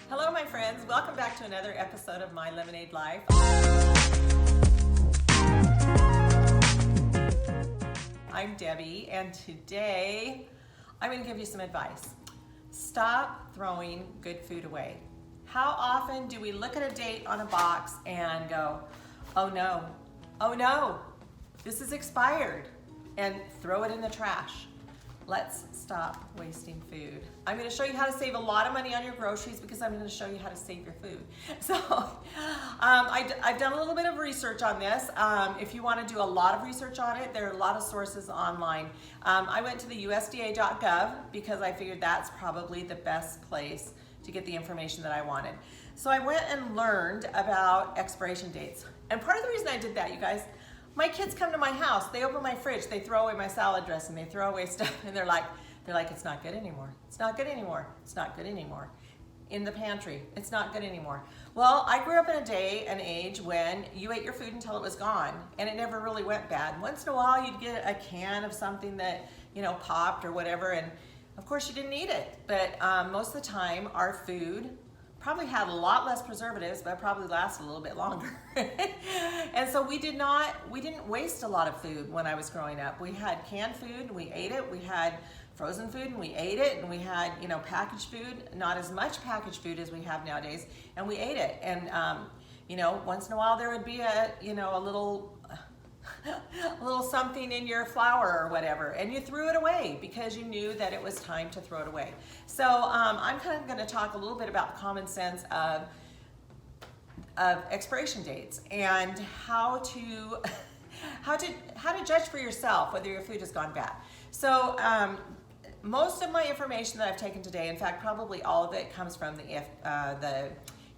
Hello, my friends. Welcome back to another episode of My Lemonade Life. I'm Debbie, and today I'm going to give you some advice. Stop throwing good food away. How often do we look at a date on a box and go, oh no, this is expired, and throw it in the trash? Let's stop wasting food. I'm going to show you how to save a lot of money on your groceries because I'm going to show you how to save your food. So I've done a little bit of research on this. If you want to do a lot of research on it, there are a lot of sources online. I went to the USDA.gov because I figured that's probably the best place to get the information that I wanted. So I went and learned about expiration dates. And part of the reason I did that, you guys, my kids come to my house, they open my fridge, they throw away my salad dressing, they throw away stuff, and they're like, it's not good anymore. It's not good anymore. It's not good anymore. In the pantry, it's not good anymore. Well, I grew up in a day and age when you ate your food until it was gone, and it never really went bad. Once in a while, you'd get a can of something that, popped or whatever, and of course you didn't eat it. But most of the time, our food probably had a lot less preservatives, but probably lasted a little bit longer. And so we didn't waste a lot of food when I was growing up. We had canned food and we ate it. We had frozen food and we ate it. And we had, packaged food, not as much packaged food as we have nowadays, and we ate it. And, once in a while there would be a little something in your flour or whatever, and you threw it away because you knew that it was time to throw it away. So I'm kind of going to talk a little bit about the common sense of expiration dates and how to judge for yourself whether your food has gone bad. So most of my information that I've taken today, in fact probably all of it, comes from the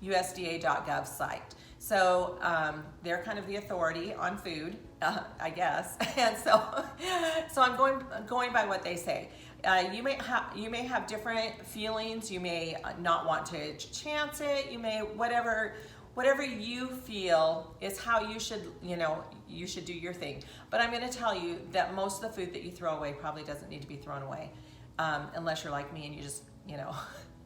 USDA.gov site. So they're kind of the authority on food, I guess, and so I'm going by what they say. You may have different feelings. You may not want to chance it. You may whatever you feel is how you should do your thing. But I'm going to tell you that most of the food that you throw away probably doesn't need to be thrown away, unless you're like me and you just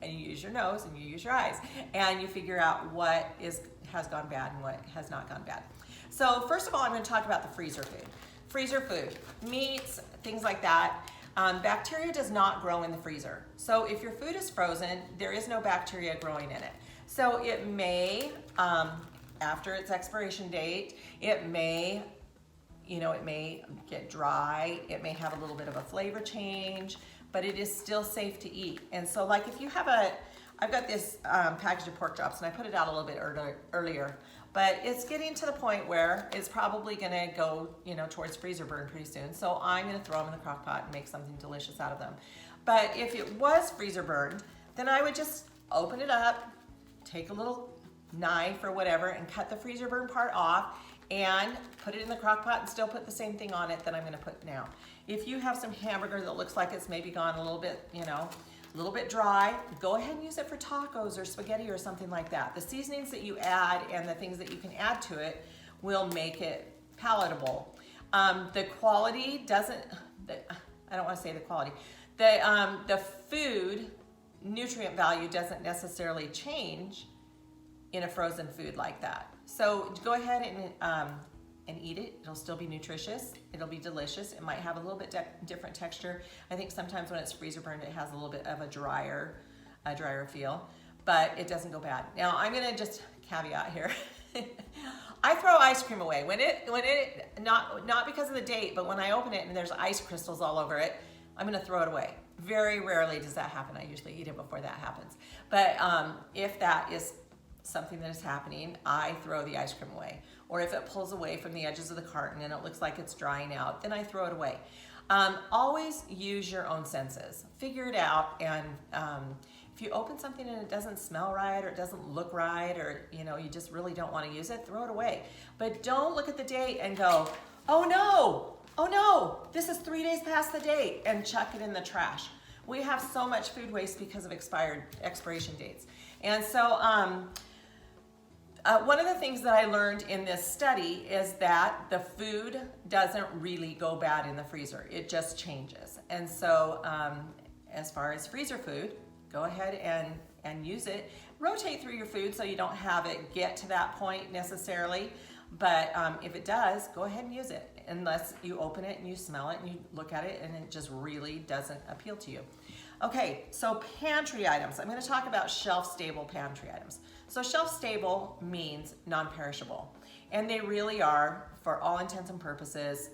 and you use your nose and you use your eyes and you figure out what has gone bad and what has not gone bad. So first of all, I'm going to talk about the freezer food. Freezer food, meats, things like that. Bacteria does not grow in the freezer. So if your food is frozen, there is no bacteria growing in it. So it may, after its expiration date, it may get dry. It may have a little bit of a flavor change, but it is still safe to eat. And so like if you have I've got this package of pork chops and I put it out a little bit earlier, but it's getting to the point where it's probably gonna go, towards freezer burn pretty soon. So I'm gonna throw them in the crock pot and make something delicious out of them. But if it was freezer burned, then I would just open it up, take a little knife or whatever and cut the freezer burn part off and put it in the crock pot and still put the same thing on it that I'm gonna put now. If you have some hamburger that looks like it's maybe gone a little bit, a little bit dry, go ahead and use it for tacos or spaghetti or something like that. The seasonings that you add and the things that you can add to it will make it palatable. The quality doesn't, I don't want to say the quality, the food nutrient value doesn't necessarily change in a frozen food like that. So go ahead and eat it. It'll still be nutritious. It'll be delicious. It might have a little bit different texture. I think sometimes when it's freezer burned, it has a little bit of a drier feel, but it doesn't go bad. Now I'm gonna just caveat here. I throw ice cream away when it not because of the date, but when I open it and there's ice crystals all over it, I'm gonna throw it away. Very rarely does that happen. I usually eat it before that happens. But if that is something that is happening, I throw the ice cream away. Or if it pulls away from the edges of the carton and it looks like it's drying out, then I throw it away. Always use your own senses. Figure it out, and if you open something and it doesn't smell right or it doesn't look right or you just really don't want to use it, throw it away. But don't look at the date and go, oh no, this is 3 days past the date, and chuck it in the trash. We have so much food waste because of expiration dates. And so one of the things that I learned in this study is that the food doesn't really go bad in the freezer. It just changes. And so as far as freezer food, go ahead and use it. Rotate through your food so you don't have it get to that point necessarily, but if it does, go ahead and use it, unless you open it and you smell it and you look at it and it just really doesn't appeal to you. Okay, so pantry items. I'm going to talk about shelf-stable pantry items. So shelf-stable means non-perishable, and they really are, for all intents and purposes,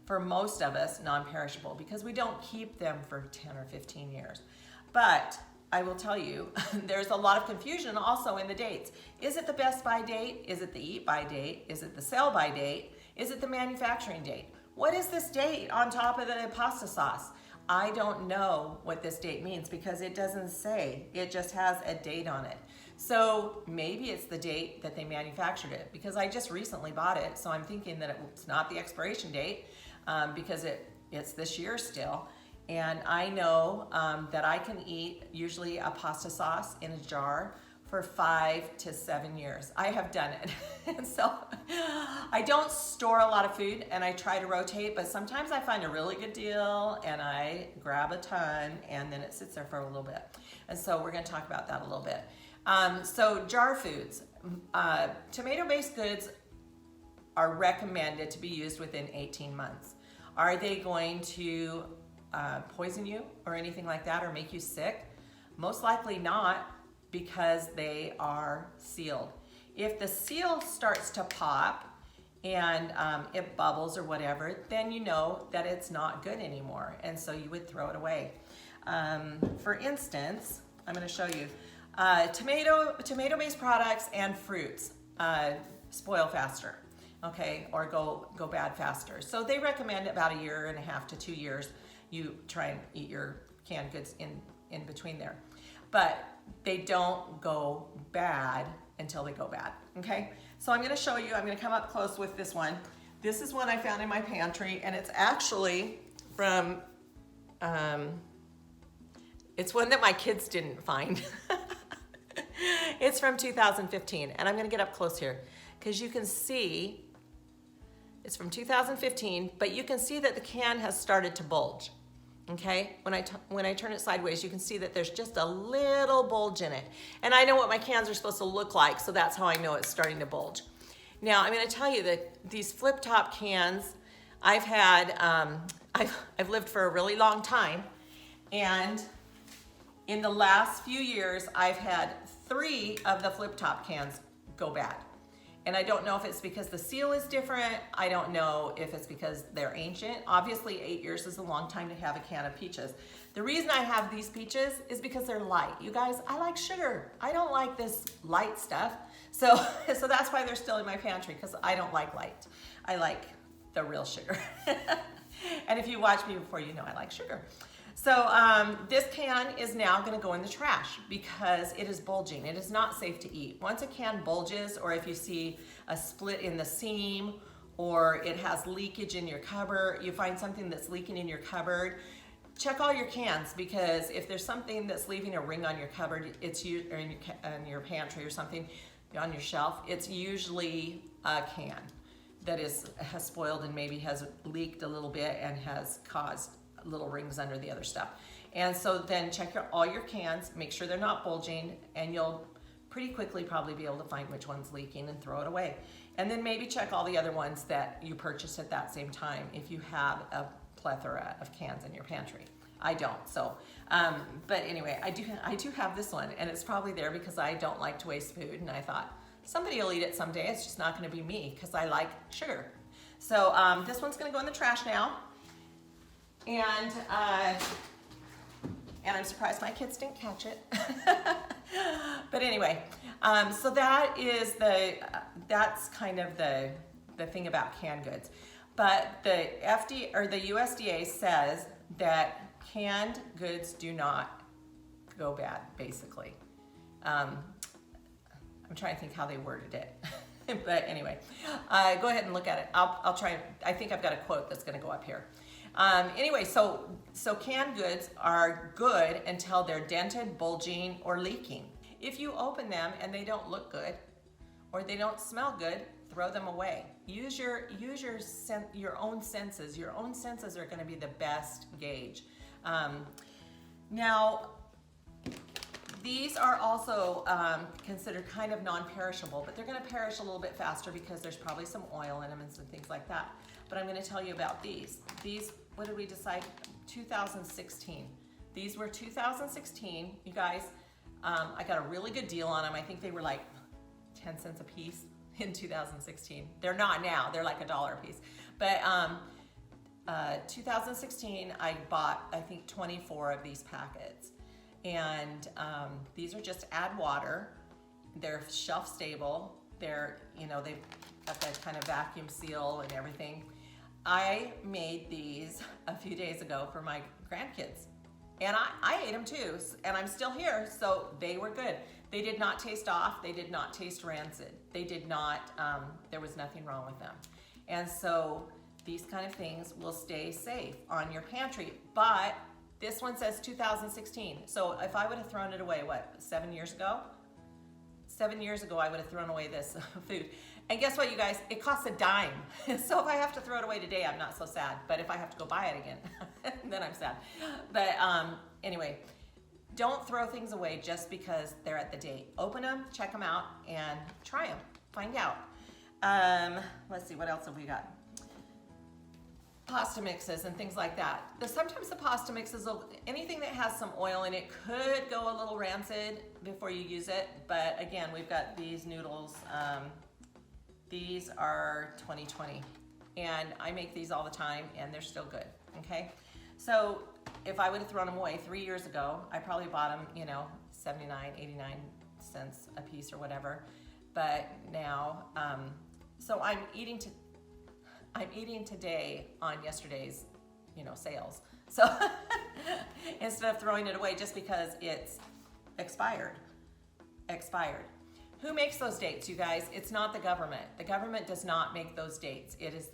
for most of us, non-perishable, because we don't keep them for 10 or 15 years. But I will tell you, there's a lot of confusion also in the dates. Is it the best by date? Is it the eat by date? Is it the sell by date? Is it the manufacturing date? What is this date on top of the pasta sauce? I don't know what this date means because it doesn't say. It just has a date on it. So maybe it's the date that they manufactured it, because I just recently bought it, so I'm thinking that it's not the expiration date because it's this year still. And I know that I can eat usually a pasta sauce in a jar for 5 to 7 years. I have done it. And so I don't store a lot of food, and I try to rotate, but sometimes I find a really good deal and I grab a ton and then it sits there for a little bit. And so we're gonna talk about that a little bit. So jar foods, tomato-based goods are recommended to be used within 18 months. Are they going to poison you or anything like that, or make you sick? Most likely not, because they are sealed. If the seal starts to pop and it bubbles or whatever, then you know that it's not good anymore, and so you would throw it away. For instance, I'm going to show you tomato-based products and fruits spoil faster, okay, or go bad faster. So they recommend about 1.5 years to 2 years. You try and eat your canned goods in between there, but they don't go bad until they go bad, okay? So I'm gonna show you, I'm gonna come up close with this one. This is one I found in my pantry, and it's actually from, it's one that my kids didn't find. It's from 2015, and I'm gonna get up close here, because you can see, it's from 2015, but you can see that the can has started to bulge. Okay, when I turn it sideways, you can see that there's just a little bulge in it. And I know what my cans are supposed to look like, so that's how I know it's starting to bulge. Now, I'm going to tell you that these flip-top cans, I've had, I've lived for a really long time, and in the last few years, I've had 3 of the flip-top cans go bad. And I don't know if it's because the seal is different. I don't know if it's because they're ancient. Obviously, 8 years is a long time to have a can of peaches. The reason I have these peaches is because they're light. You guys, I like sugar. I don't like this light stuff. So that's why they're still in my pantry, because I don't like light. I like the real sugar. And if you watch me before, you know I like sugar. So this can is now going to go in the trash because it is bulging. It is not safe to eat. Once a can bulges, or if you see a split in the seam, or it has leakage in your cupboard, you find something that's leaking in your cupboard, check all your cans, because if there's something that's leaving a ring on your cupboard, it's or in your pantry or something on your shelf, it's usually a can that has spoiled and maybe has leaked a little bit and has caused little rings under the other stuff. And so then check all your cans, make sure they're not bulging, and you'll pretty quickly probably be able to find which one's leaking and throw it away. And then maybe check all the other ones that you purchased at that same time if you have a plethora of cans in your pantry. I don't, so, but anyway, I do have this one, and it's probably there because I don't like to waste food, and I thought, somebody will eat it someday, it's just not gonna be me, because I like sugar. So this one's gonna go in the trash now. And I'm surprised my kids didn't catch it. But anyway, so that's kind of the thing about canned goods. But the USDA says that canned goods do not go bad, basically. I'm trying to think how they worded it. But anyway, go ahead and look at it. I'll try. I think I've got a quote that's going to go up here. Anyway, so canned goods are good until they're dented, bulging, or leaking. If you open them and they don't look good, or they don't smell good, throw them away. Use your own senses. Your own senses are going to be the best gauge. Now, These are also considered kind of non-perishable, but they're gonna perish a little bit faster because there's probably some oil in them and some things like that. But I'm gonna tell you about these. These, what did we decide? 2016. These were 2016, you guys. I got a really good deal on them. I think they were like 10 cents a piece in 2016. They're not now, they're like $1 a piece. But 2016, I bought, I think 24 of these packets. And these are just add water. They're shelf stable. They're, you know, they've got that kind of vacuum seal and everything. I made these a few days ago for my grandkids. And I ate them too, and I'm still here, so they were good. They did not taste off, they did not taste rancid. They did not, there was nothing wrong with them. And so these kind of things will stay safe on your pantry. But this one says 2016. So if I would have thrown it away, what, 7 years ago? 7 years ago, I would have thrown away this food. And guess what, you guys? It costs a dime. So if I have to throw it away today, I'm not so sad. But if I have to go buy it again, then I'm sad. But anyway, don't throw things away just because they're at the date. Open them, check them out, and try them. Find out. Let's see, what else have we got? Pasta mixes and things like that. Sometimes the pasta mixes, anything that has some oil in it could go a little rancid before you use it. But again, we've got these noodles. These are 2020, and I make these all the time, and they're still good, okay? So if I would have thrown them away 3 years ago, I probably bought them, you know, 79, 89 cents a piece or whatever. But now, so I'm eating today on yesterday's, you know, sales. So instead of throwing it away just because it's expired. Who makes those dates, you guys? It's not the government. The government does not make those dates. It is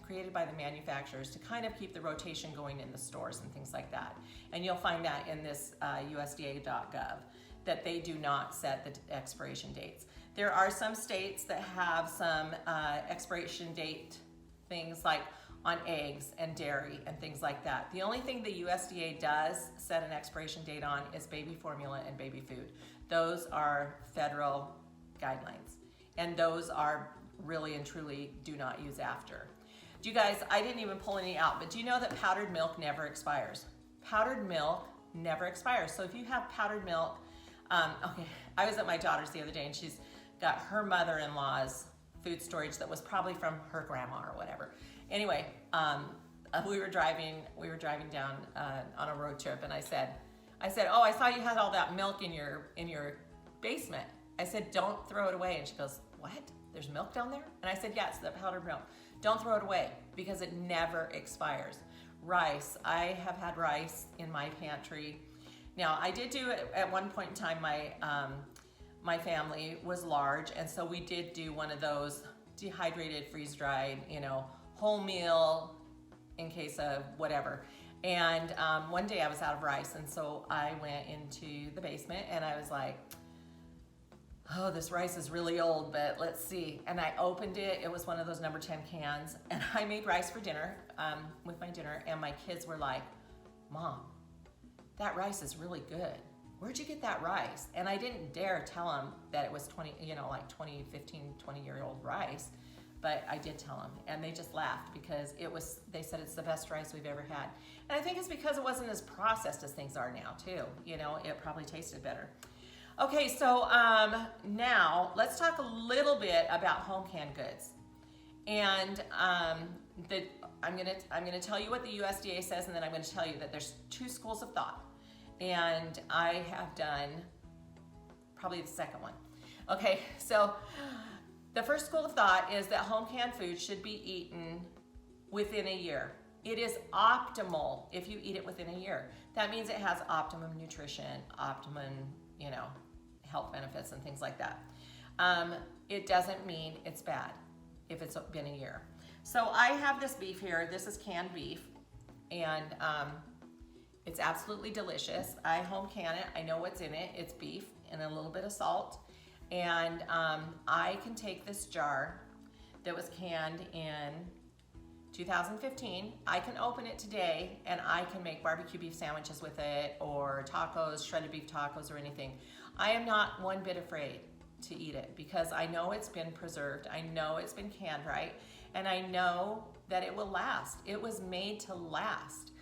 created by the manufacturers to kind of keep the rotation going in the stores and things like that. And you'll find that in this USDA.gov, that they do not set the expiration dates. There are some states that have some expiration date things like on eggs and dairy and things like that. The only thing the USDA does set an expiration date on is baby formula and baby food. Those are federal guidelines, and those are really and truly do not use after. Do you guys, I didn't even pull any out, but do you know that powdered milk never expires? Powdered milk never expires. So if you have powdered milk, okay, I was at my daughter's the other day, and she's got her mother-in-law's food storage that was probably from her grandma or whatever. Anyway, we were driving down on a road trip, and I said, oh, I saw you had all that milk in your basement. I said, don't throw it away. And she goes, what? There's milk down there? And I said, yeah, it's the powdered milk. Don't throw it away because it never expires. Rice, I have had rice in my pantry. Now, I did do it at one point in time. My family was large, and so we did do one of those dehydrated, freeze-dried, you know, whole meal in case of whatever. And one day I was out of rice, and so I went into the basement, and I was like, oh, this rice is really old, but let's see. And I opened it. It was one of those number 10 cans, and I made rice for dinner, with my dinner, and my kids were like, Mom, that rice is really good. Where'd you get that rice? And I didn't dare tell them that it was 20-year-old rice, but I did tell them, and they just laughed because they said it's the best rice we've ever had. And I think it's because it wasn't as processed as things are now too. You know, it probably tasted better. Okay, so now let's talk a little bit about home canned goods. And I'm gonna tell you what the USDA says, and then I'm gonna tell you that there's two schools of thought. And I have done probably the second one. Okay, so the first school of thought is that home canned food should be eaten within a year. It is optimal if you eat it within a year. That means it has optimum nutrition, optimum, you know, health benefits and things like that. It doesn't mean it's bad if it's been a year. So I have this beef here. This is canned beef, and it's absolutely delicious. I home can it. I know what's in it. It's beef and a little bit of salt. And I can take this jar that was canned in 2015, I can open it today and I can make barbecue beef sandwiches with it, or tacos, shredded beef tacos, or anything. I am not one bit afraid to eat it because I know it's been preserved. I know it's been canned right. And I know that it will last. It was made to last.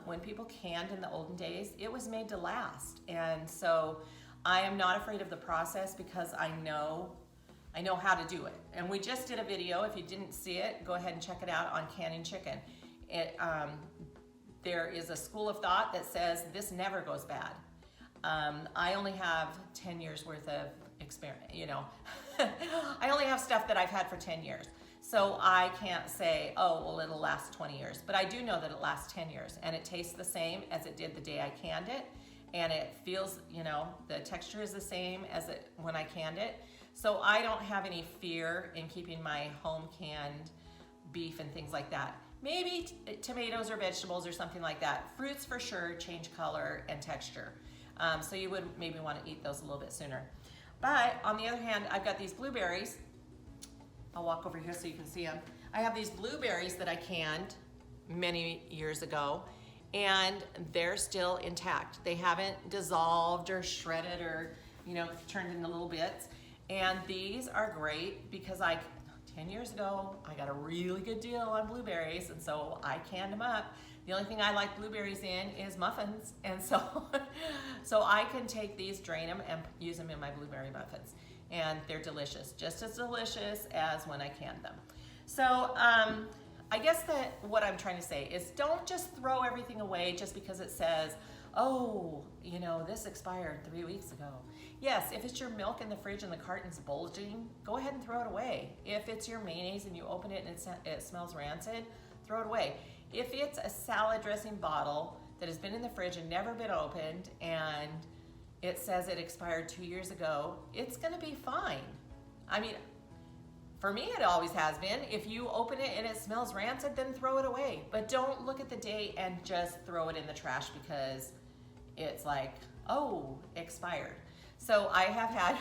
When people canned in the olden days, it was made to last. And so I am not afraid of the process because I know how to do it. And we just did a video. If you didn't see it, go ahead and check it out on canning chicken. There is a school of thought that says this never goes bad. I only have 10 years worth of experience, you know. I only have stuff that I've had for 10 years. So I can't say, oh, well, it'll last 20 years. But I do know that it lasts 10 years. And it tastes the same as it did the day I canned it. And it feels, you know, the texture is the same as it when I canned it. So I don't have any fear in keeping my home canned beef and things like that. Maybe tomatoes or vegetables or something like that. Fruits for sure change color and texture. So you would maybe want to eat those a little bit sooner. But on the other hand, I've got these blueberries. I'll walk over here so you can see them. I have these blueberries that I canned many years ago, and they're still intact. They haven't dissolved or shredded or, you know, turned into little bits. And these are great because 10 years ago, I got a really good deal on blueberries, and so I canned them up. The only thing I like blueberries in is muffins, and so I can take these, drain them, and use them in my blueberry muffins. And they're delicious, just as delicious as when I canned them. So I guess that what I'm trying to say is don't just throw everything away just because it says, oh, you know, this expired 3 weeks ago. Yes, if it's your milk in the fridge and the carton's bulging, go ahead and throw it away. If it's your mayonnaise and you open it and it smells rancid, throw it away. If it's a salad dressing bottle that has been in the fridge and never been opened and it says it expired 2 years ago, it's gonna be fine. I mean, for me, it always has been. If you open it and it smells rancid, then throw it away. But don't look at the date and just throw it in the trash because it's like, oh, expired. So I've had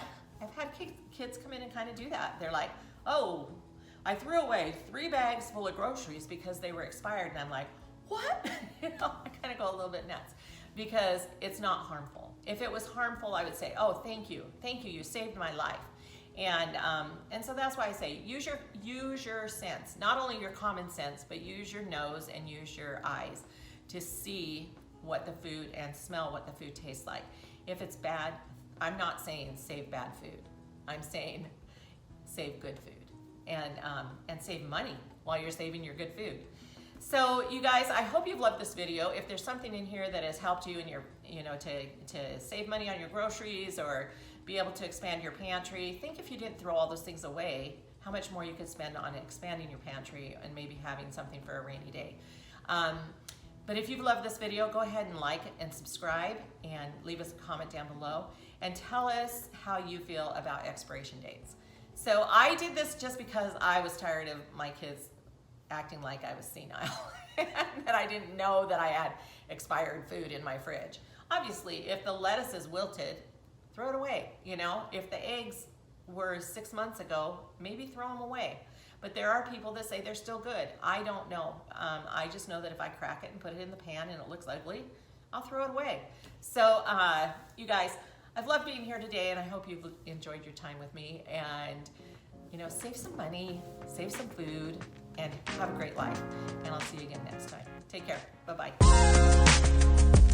kids come in and kind of do that. They're like, oh, I threw away 3 bags full of groceries because they were expired. And I'm like, what? You know, I kind of go a little bit nuts because it's not harmful. If it was harmful, I would say, oh, thank you, you saved my life. And so that's why I say use your sense, not only your common sense, but use your nose and use your eyes to see what the food and smell what the food tastes like. If it's bad, I'm not saying save bad food. I'm saying save good food and save money while you're saving your good food. So you guys, I hope you've loved this video. If there's something in here that has helped you in your, you know, to save money on your groceries or be able to expand your pantry, think if you didn't throw all those things away, how much more you could spend on expanding your pantry and maybe having something for a rainy day. But if you've loved this video, go ahead and like it and subscribe and leave us a comment down below and tell us how you feel about expiration dates. So I did this just because I was tired of my kids acting like I was senile and that I didn't know that I had expired food in my fridge. Obviously, if the lettuce is wilted, throw it away. You know, if the eggs were 6 months ago, maybe throw them away. But there are people that say they're still good. I don't know. I just know that if I crack it and put it in the pan and it looks ugly, I'll throw it away. So you guys, I've loved being here today and I hope you've enjoyed your time with me. And you know, save some money, save some food, and have a great life. And I'll see you again next time. Take care. Bye-bye.